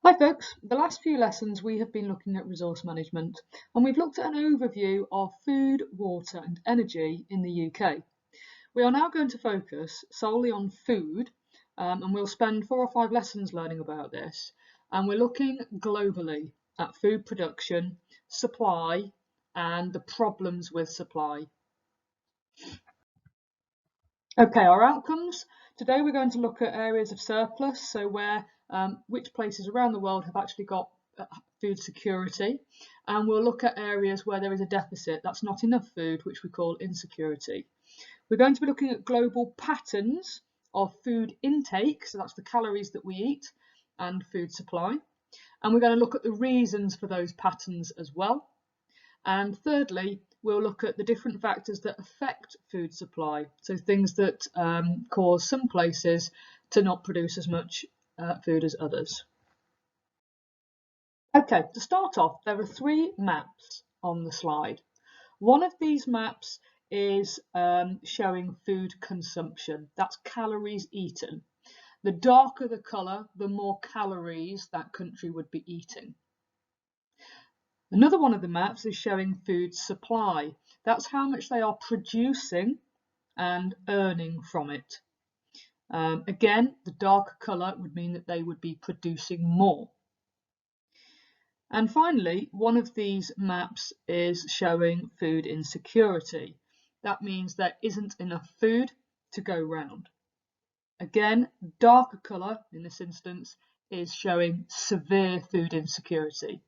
Hi folks, the last few lessons we have been looking at resource management and we've looked at an overview of food, water and energy in the UK. We are now going to focus solely on food and we'll spend 4 or 5 lessons learning about this, and we're looking globally at food production, supply and the problems with supply. Okay, our outcomes. Today we're going to look at areas of surplus, so where which places around the world have actually got food security, and we'll look at areas where there is a deficit, that's not enough food, which we call insecurity. We're going to be looking at global patterns of food intake, so that's the calories that we eat, and food supply. And we're going to look at the reasons for those patterns as well. And thirdly, we'll look at the different factors that affect food supply, so things that cause some places to not produce as much food as others. Okay, to start off, there are 3 maps on the slide. One of these maps is showing food consumption, that's calories eaten. The darker the colour, the more calories that country would be eating. Another one of the maps is showing food supply. That's how much they are producing and earning from it. Again, the darker colour would mean that they would be producing more. And finally, one of these maps is showing food insecurity. That means there isn't enough food to go round. Again, darker colour in this instance is showing severe food insecurity.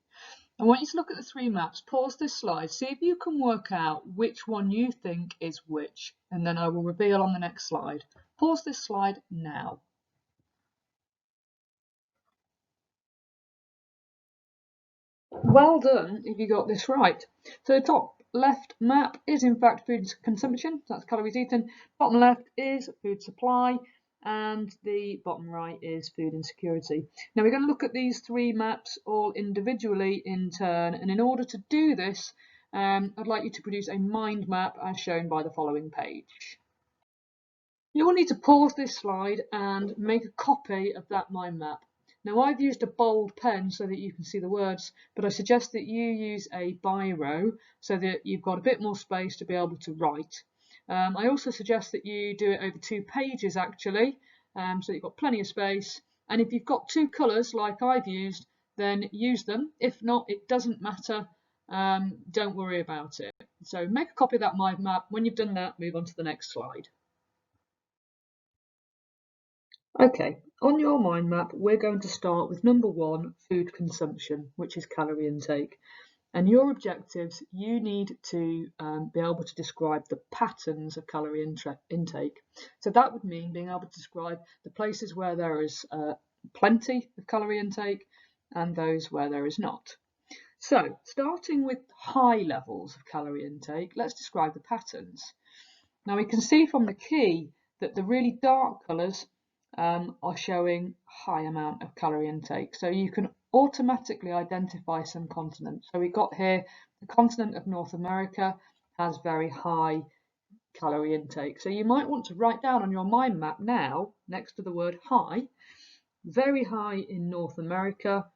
I want you to look at the 3 maps, pause this slide, see if you can work out which one you think is which, and then I will reveal on the next slide. Pause this slide now. Well done if you got this right. So the top left map is in fact food consumption, that's calories eaten. Bottom left is food supply, and the bottom right is food insecurity. Now we're going to look at these 3 maps all individually in turn, and in order to do this, I'd like you to produce a mind map as shown by the following page. You will need to pause this slide and make a copy of that mind map. Now I've used a bold pen so that you can see the words, but I suggest that you use a biro so that you've got a bit more space to be able to write. I also suggest that you do it over 2 pages actually, so you've got plenty of space. And if you've got 2 colours like I've used, then use them. If not, it doesn't matter. Don't worry about it. So make a copy of that mind map. When you've done that, move on to the next slide. Okay, on your mind map, we're going to start with number 1, food consumption, which is calorie intake. And your objectives, you need to be able to describe the patterns of calorie intake. So that would mean being able to describe the places where there is plenty of calorie intake and those where there is not. So starting with high levels of calorie intake, let's describe the patterns. Now we can see from the key that the really dark colours are showing high amount of calorie intake. So you can automatically identify some continents. So we've got here the continent of North America has very high calorie intake. So you might want to write down on your mind map now, next to the word high, very high in North America,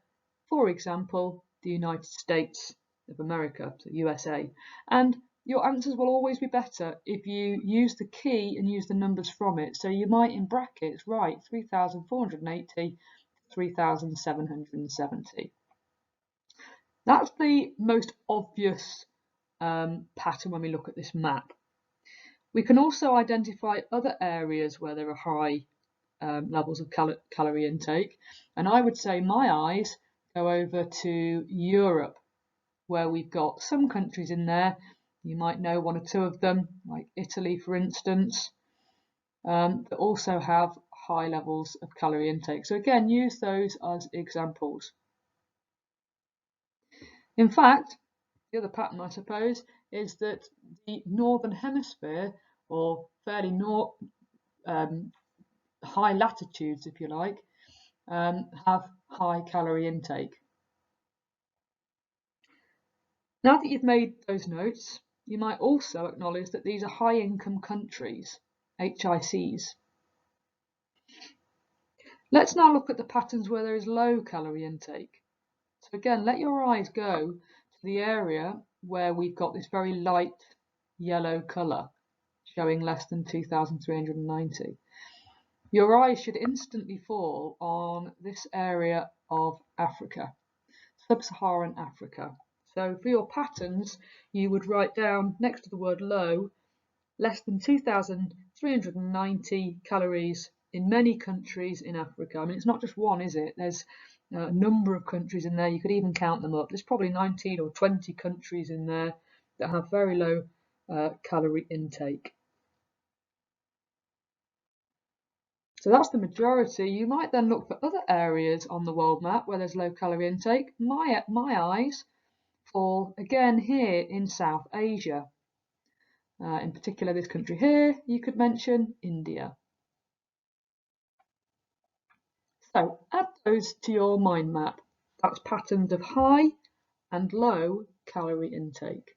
for example, the United States of America, so USA. And your answers will always be better if you use the key and use the numbers from it. So you might, in brackets, write 3,480, 3,770. That's the most obvious pattern when we look at this map. We can also identify other areas where there are high levels of calorie intake. And I would say my eyes go over to Europe, where we've got some countries in there. You might know 1 or 2 of them, like Italy, for instance, that also have high levels of calorie intake. So again, use those as examples. In fact, the other pattern, I suppose, is that the northern hemisphere, or fairly high latitudes, if you like, have high calorie intake. Now that you've made those notes, you might also acknowledge that these are high income countries, HICs. Let's now look at the patterns where there is low calorie intake. So again, let your eyes go to the area where we've got this very light yellow colour showing less than 2,390. Your eyes should instantly fall on this area of Africa, sub-Saharan Africa. So for your patterns, you would write down next to the word low, less than 2,390 calories in many countries in Africa. I mean, it's not just one, is it? There's a number of countries in there. You could even count them up. There's probably 19 or 20 countries in there that have very low calorie intake. So that's the majority. You might then look for other areas on the world map where there's low calorie intake. My eyes fall again here in South Asia. In particular, this country here, you could mention India. So add those to your mind map. That's patterns of high and low calorie intake.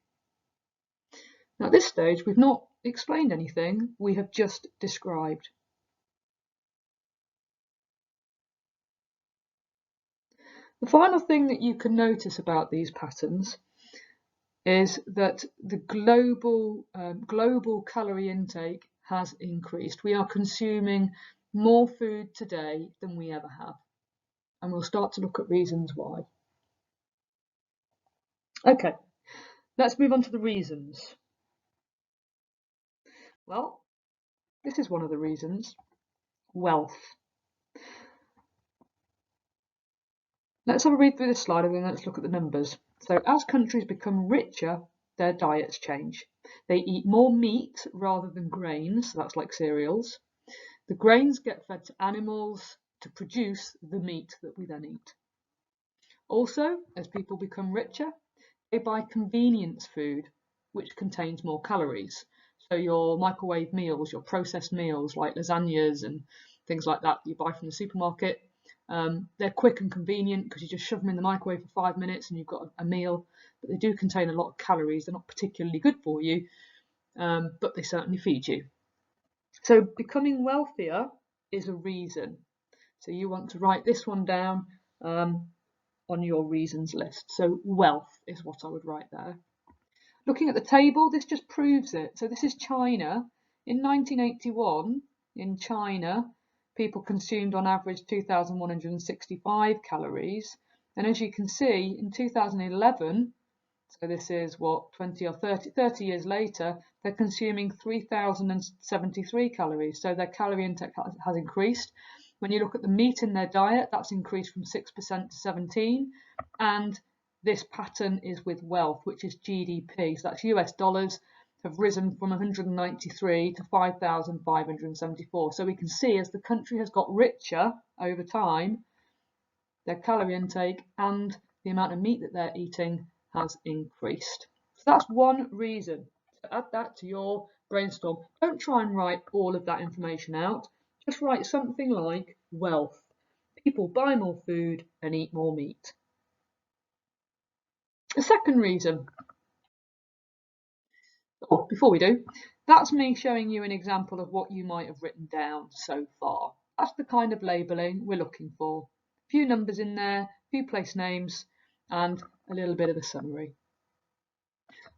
Now at this stage, we've not explained anything, we have just described. The final thing that you can notice about these patterns is that the global calorie intake has increased. We are consuming more food today than we ever have. And we'll start to look at reasons why. Okay, let's move on to the reasons. Well, this is one of the reasons. Wealth. Let's have a read through this slide and then let's look at the numbers. So as countries become richer, their diets change. They eat more meat rather than grains, so that's like cereals. The grains get fed to animals to produce the meat that we then eat. Also, as people become richer, they buy convenience food, which contains more calories. So your microwave meals, your processed meals like lasagnas and things like that you buy from the supermarket, they're quick and convenient because you just shove them in the microwave for 5 minutes and you've got a meal. But they do contain a lot of calories. They're not particularly good for you, but they certainly feed you. So becoming wealthier is a reason. So you want to write this one down on your reasons list. So wealth is what I would write there. Looking at the table, this just proves it. So this is China. In 1981, in China, people consumed on average 2,165 calories. And as you can see, in 2011, so this is what, 20 or 30 years later, they're consuming 3,073 calories. So their calorie intake has increased. When you look at the meat in their diet, that's increased from 6% to 17%. And this pattern is with wealth, which is GDP. So that's US dollars have risen from 193 to 5,574. So we can see as the country has got richer over time, their calorie intake and the amount of meat that they're eating has increased. So that's one reason. So add that to your brainstorm. Don't try and write all of that information out. Just write something like wealth. People buy more food and eat more meat. The second reason, before we do, that's me showing you an example of what you might have written down so far. That's the kind of labelling we're looking for. A few numbers in there, a few place names, and a little bit of a summary.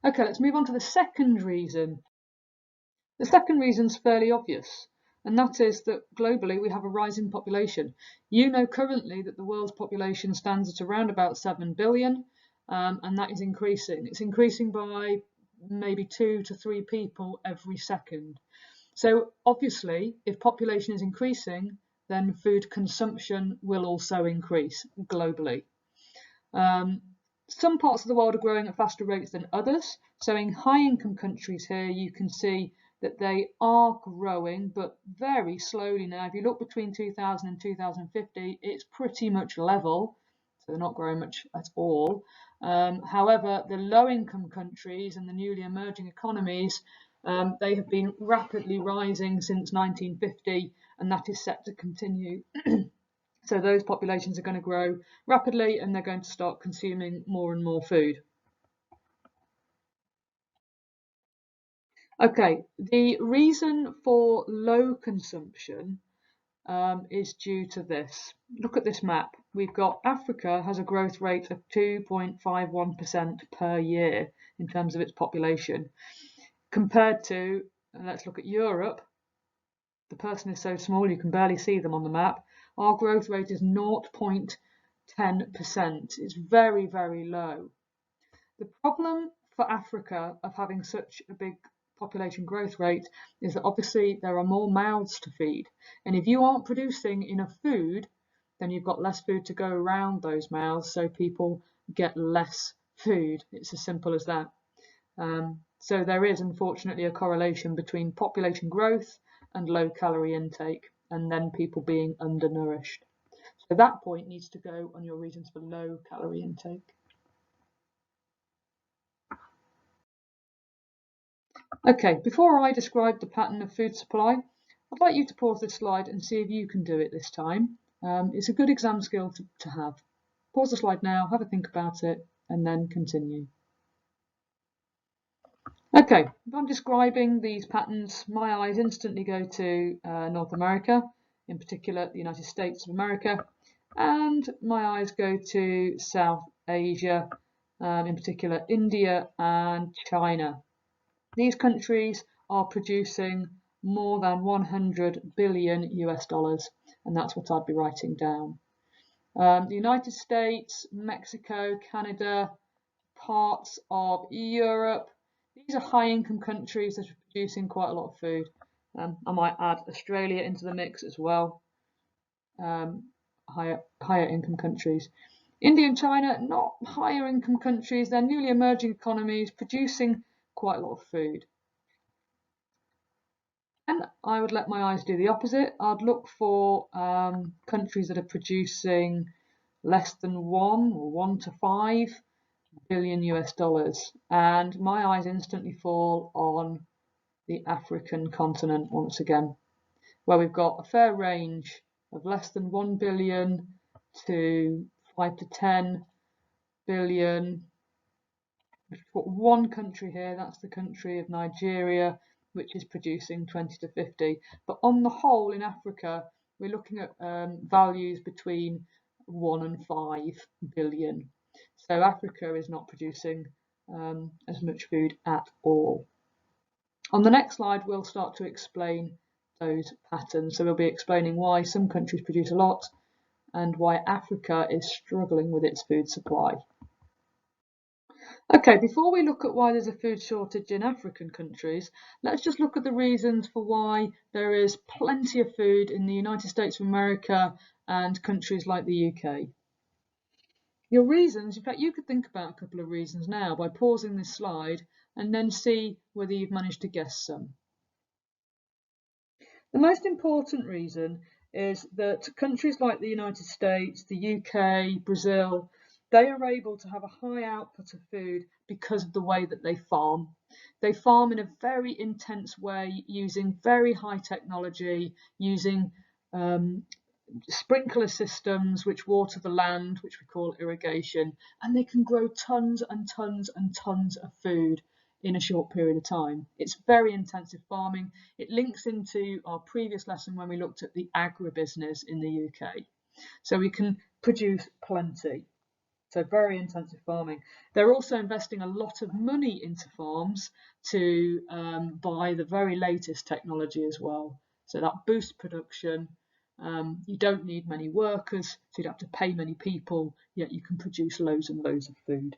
Okay, let's move on to the second reason. The second reason is fairly obvious, and that is that globally we have a rising population. You know currently that the world's population stands at around about 7 billion, and that is increasing. It's increasing by maybe 2 to 3 people every second. So obviously, if population is increasing, then food consumption will also increase globally. Some parts of the world are growing at faster rates than others. So in high-income countries here, you can see that they are growing, but very slowly now. If you look between 2000 and 2050, it's pretty much level. So they're not growing much at all. However, the low-income countries and the newly emerging economies, they have been rapidly rising since 1950, and that is set to continue. So those populations are going to grow rapidly and they're going to start consuming more and more food. Okay, the reason for low consumption is due to this. Look at this map. We've got Africa has a growth rate of 2.51% per year in terms of its population, compared to, and let's look at Europe. The person is so small you can barely see them on the map. Our growth rate is 0.10%. It's very, very low. The problem for Africa of having such a big population growth rate is that obviously there are more mouths to feed. And if you aren't producing enough food, then you've got less food to go around those mouths, so people get less food. It's as simple as that. So there is unfortunately a correlation between population growth and low calorie intake, and then people being undernourished. So that point needs to go on your reasons for low calorie intake. Okay, before I describe the pattern of food supply, I'd like you to pause this slide and see if you can do it this time. It's a good exam skill to have. Pause the slide now, have a think about it, and then continue. Okay, if I'm describing these patterns, my eyes instantly go to North America, in particular the United States of America, and my eyes go to South Asia, in particular India and China. These countries are producing more than 100 billion US dollars, and that's what I'd be writing down. The United States, Mexico, Canada, parts of Europe, these are high-income countries that are producing quite a lot of food. I might add Australia into the mix as well. Higher income countries. India and China, not higher income countries, they're newly emerging economies producing quite a lot of food. And I would let my eyes do the opposite. I'd look for countries that are producing less than 1 to 5 billion US dollars, and my eyes instantly fall on the African continent once again, where we've got a fair range of less than 1 billion to 5 to 10 billion. We've got one country here, that's the country of Nigeria, which is producing 20 to 50. But on the whole in Africa, we're looking at values between 1 and 5 billion. So Africa is not producing as much food at all. On the next slide, we'll start to explain those patterns. So we'll be explaining why some countries produce a lot and why Africa is struggling with its food supply. Okay, before we look at why there's a food shortage in African countries, let's just look at the reasons for why there is plenty of food in the United States of America and countries like the UK. Your reasons, in fact, you could think about a couple of reasons now by pausing this slide and then see whether you've managed to guess some. The most important reason is that countries like the United States, the UK, Brazil, they are able to have a high output of food because of the way that they farm. They farm in a very intense way, using very high technology, using sprinkler systems which water the land, which we call irrigation, and they can grow tons and tons and tons of food in a short period of time. It's very intensive farming. It links into our previous lesson when we looked at the agribusiness in the UK. So we can produce plenty. So very intensive farming. They're also investing a lot of money into farms to buy the very latest technology as well. So that boosts production. You don't need many workers, so you don't have to pay many people, yet you can produce loads and loads of food.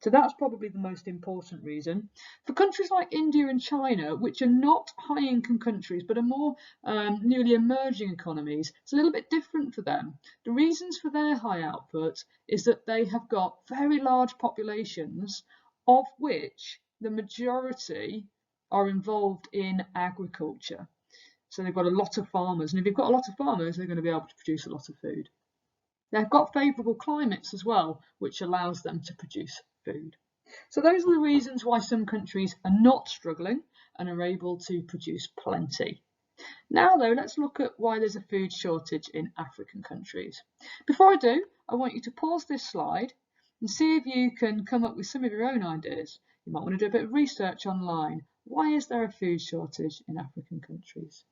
So that's probably the most important reason. For countries like India and China, which are not high-income countries, but are more newly emerging economies, it's a little bit different for them. The reasons for their high output is that they have got very large populations, of which the majority are involved in agriculture. So they've got a lot of farmers, and if you've got a lot of farmers, they're going to be able to produce a lot of food. They've got favourable climates as well, which allows them to produce food. So those are the reasons why some countries are not struggling and are able to produce plenty. Now though, let's look at why there's a food shortage in African countries. Before I do, I want you to pause this slide and see if you can come up with some of your own ideas. You might want to do a bit of research online. Why is there a food shortage in African countries?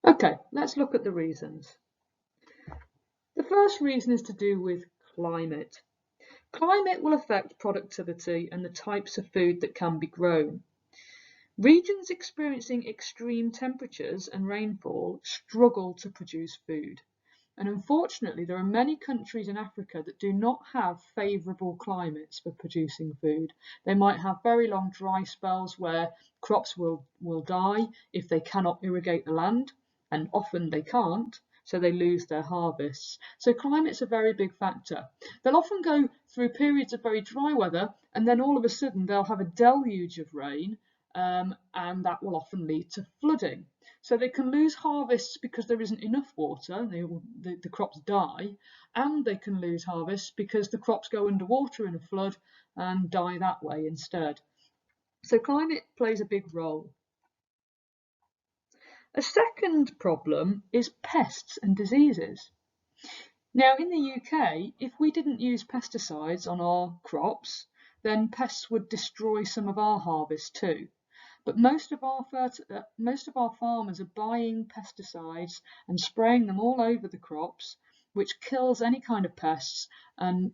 Okay, let's look at the reasons. The first reason is to do with climate. Climate will affect productivity and the types of food that can be grown. Regions experiencing extreme temperatures and rainfall struggle to produce food. And unfortunately, there are many countries in Africa that do not have favourable climates for producing food. They might have very long dry spells where crops will die if they cannot irrigate the land, and often they can't, so they lose their harvests. So climate's a very big factor. They'll often go through periods of very dry weather, and then all of a sudden they'll have a deluge of rain, and that will often lead to flooding. So they can lose harvests because there isn't enough water, the crops die, and they can lose harvests because the crops go underwater in a flood and die that way instead. So climate plays a big role. A second problem is pests and diseases. Now in the UK, if we didn't use pesticides on our crops, then pests would destroy some of our harvest too. But most of our farmers are buying pesticides and spraying them all over the crops, which kills any kind of pests and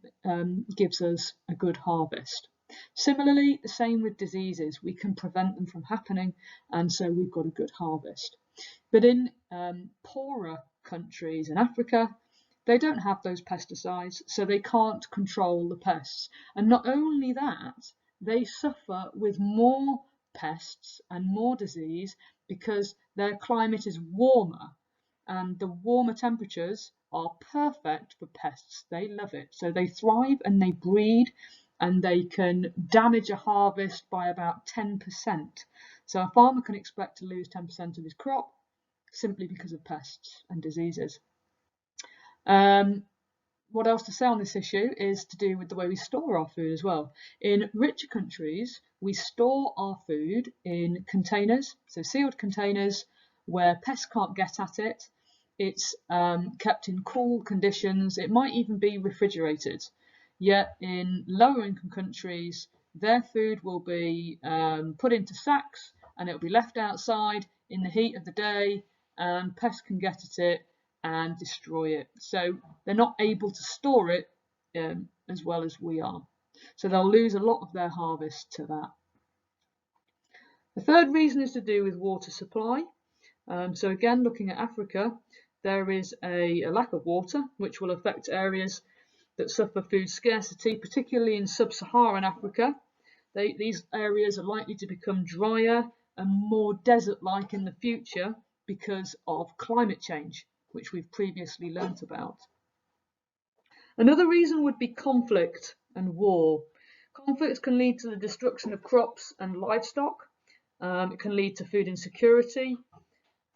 gives us a good harvest. Similarly, the same with diseases. We can prevent them from happening, and so we've got a good harvest. But in poorer countries in Africa, they don't have those pesticides, so they can't control the pests. And not only that, they suffer with more pests and more disease because their climate is warmer, and the warmer temperatures are perfect for pests. They love it. So they thrive and they breed, and they can damage a harvest by about 10%. So a farmer can expect to lose 10% of his crop simply because of pests and diseases. What else to say on this issue is to do with the way we store our food as well. In richer countries, we store our food in containers, so sealed containers where pests can't get at it. It's kept in cool conditions. It might even be refrigerated. Yet in lower income countries, their food will be put into sacks and it'll be left outside in the heat of the day, and pests can get at it and destroy it. So they're not able to store it as well as we are. So they'll lose a lot of their harvest to that. The third reason is to do with water supply. So again, looking at Africa, there is a lack of water, which will affect areas that suffer food scarcity, particularly in sub-Saharan Africa. These areas are likely to become drier and more desert-like in the future because of climate change, which we've previously learnt about. Another reason would be conflict and war. Conflicts can lead to the destruction of crops and livestock. It can lead to food insecurity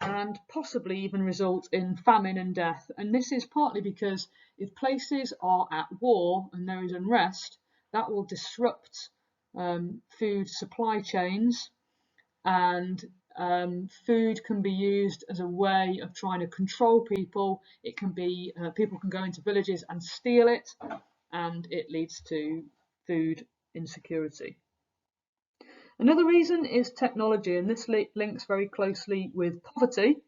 and possibly even result in famine and death. And this is partly because if places are at war and there is unrest, that will disrupt food supply chains, and food can be used as a way of trying to control people. It can be people can go into villages and steal it, and it leads to food insecurity. Another reason is technology, and this links very closely with poverty.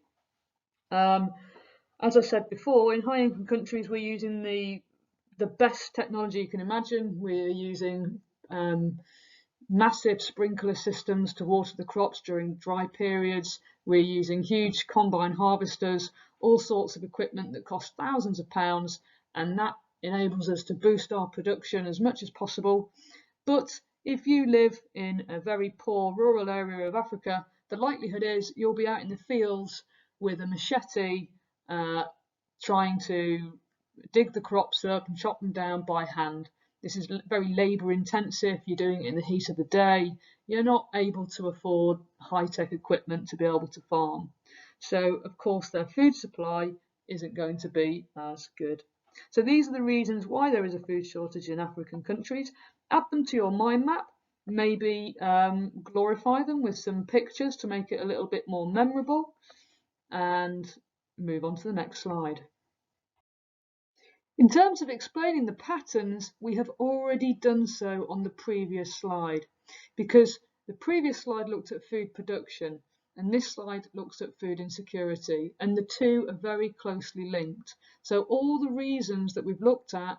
As I said before, in high-income countries, we're using the best technology you can imagine. We're using massive sprinkler systems to water the crops during dry periods. We're using huge combine harvesters, all sorts of equipment that cost thousands of pounds, and that enables us to boost our production as much as possible. But if you live in a very poor rural area of Africa, the likelihood is you'll be out in the fields with a machete trying to dig the crops up and chop them down by hand. This is very labour intensive. You're doing it in the heat of the day. You're not able to afford high-tech equipment to be able to farm. So, of course, their food supply isn't going to be as good. So these are the reasons why there is a food shortage in African countries. Add them to your mind map. Maybe glorify them with some pictures to make it a little bit more memorable. And move on to the next slide. In terms of explaining the patterns, we have already done so on the previous slide, because the previous slide looked at food production. and this slide looks at food insecurity, and the two are very closely linked. So all the reasons that we've looked at,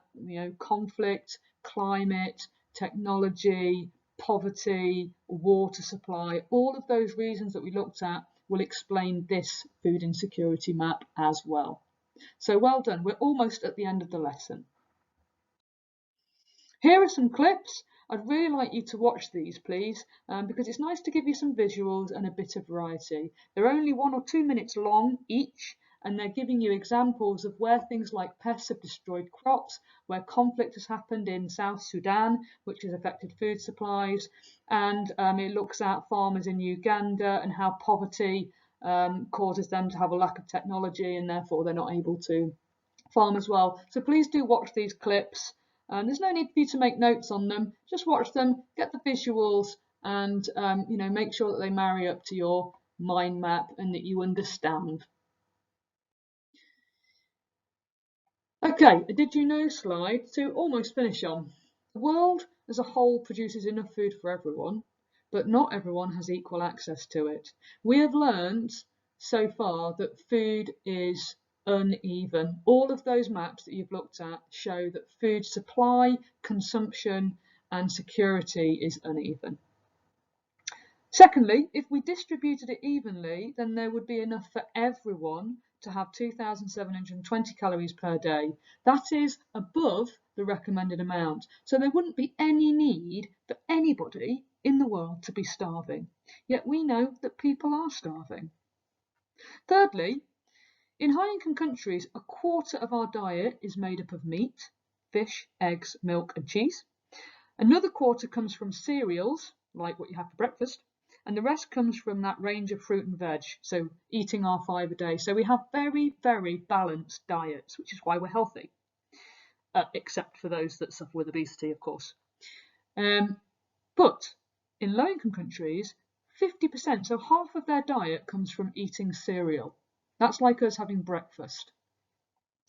conflict, climate, technology, poverty, water supply, all of those reasons that we looked at will explain this food insecurity map as well. So well done, we're almost at the end of the lesson. Here are some clips. I'd really like you to watch these, please, because it's nice to give you some visuals and a bit of variety. They're only 1 or 2 minutes long each, and they're giving you examples of where things like pests have destroyed crops, where conflict has happened in South Sudan, which has affected food supplies, and it looks at farmers in Uganda and how poverty causes them to have a lack of technology, and therefore they're not able to farm as well. So please do watch these clips. There's no need for you to make notes on them. Just watch them, get the visuals, and make sure that they marry up to your mind map and that you understand. Okay, a did you know slide to almost finish on. The world as a whole produces enough food for everyone, but not everyone has equal access to it. We have learned so far that food is uneven. All of those maps that you've looked at show that food supply, consumption, and security is uneven. Secondly, if we distributed it evenly, then there would be enough for everyone to have 2,720 calories per day. That is above the recommended amount. So there wouldn't be any need for anybody in the world to be starving. Yet we know that people are starving. Thirdly, in high-income countries, a quarter of our diet is made up of meat, fish, eggs, milk and cheese. Another quarter comes from cereals, like what you have for breakfast, and the rest comes from that range of fruit and veg, so eating our 5 a day. So we have very, very balanced diets, which is why we're healthy, except for those that suffer with obesity, of course. But in low-income countries, 50%, so half of their diet comes from eating cereal. That's like us having breakfast.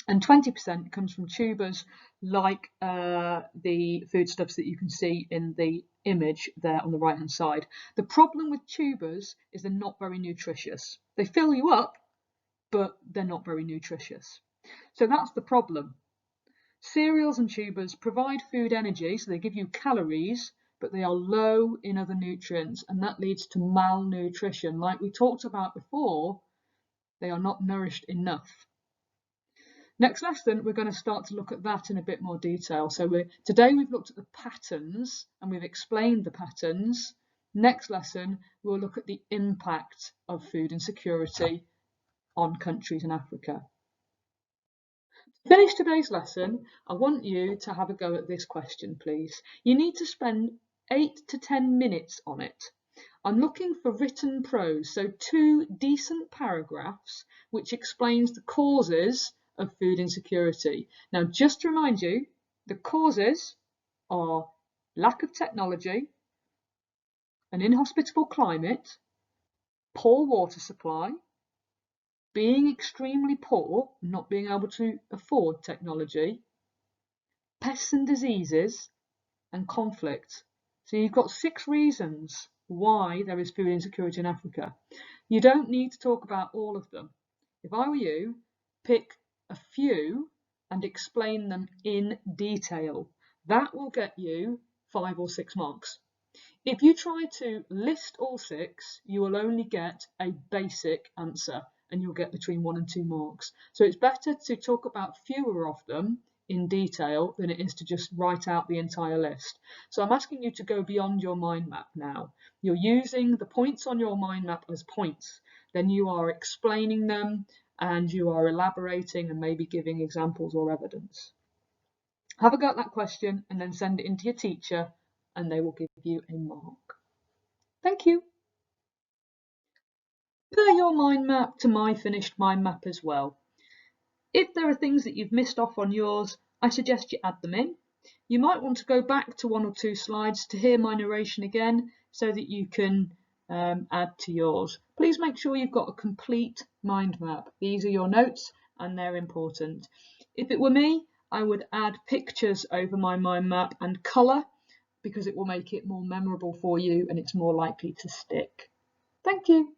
And 20% comes from tubers, like the foodstuffs that you can see in the image there on the right hand side. The problem with tubers is they're not very nutritious. They fill you up, but they're not very nutritious. So that's the problem. Cereals and tubers provide food energy, so they give you calories, but they are low in other nutrients, and that leads to malnutrition. Like we talked about before, they are not nourished enough. Next lesson, we're going to start to look at that in a bit more detail. So today we've looked at the patterns and we've explained the patterns. Next lesson, we'll look at the impact of food insecurity on countries in Africa. To finish today's lesson, I want you to have a go at this question, please. You need to spend 8 to 10 minutes on it. I'm looking for written prose, so 2 decent paragraphs which explains the causes of food insecurity. Now, just to remind you, the causes are lack of technology, an inhospitable climate, poor water supply, being extremely poor, not being able to afford technology, pests and diseases, and conflict. So you've got 6 reasons why there is food insecurity in Africa. You don't need to talk about all of them. If I were you, pick a few and explain them in detail. That will get you 5 or 6 marks. If you try to list all 6, you will only get a basic answer and you'll get between 1 and 2 marks. So it's better to talk about fewer of them in detail than it is to just write out the entire list. So I'm asking you to go beyond your mind map now. You're using the points on your mind map as points. Then you are explaining them and you are elaborating and maybe giving examples or evidence. Have a go at that question and then send it in to your teacher and they will give you a mark. Thank you. Compare your mind map to my finished mind map as well. If there are things that you've missed off on yours, I suggest you add them in. You might want to go back to 1 or 2 slides to hear my narration again so that you can add to yours. Please make sure you've got a complete mind map. These are your notes and they're important. If it were me, I would add pictures over my mind map and colour because it will make it more memorable for you and it's more likely to stick. Thank you.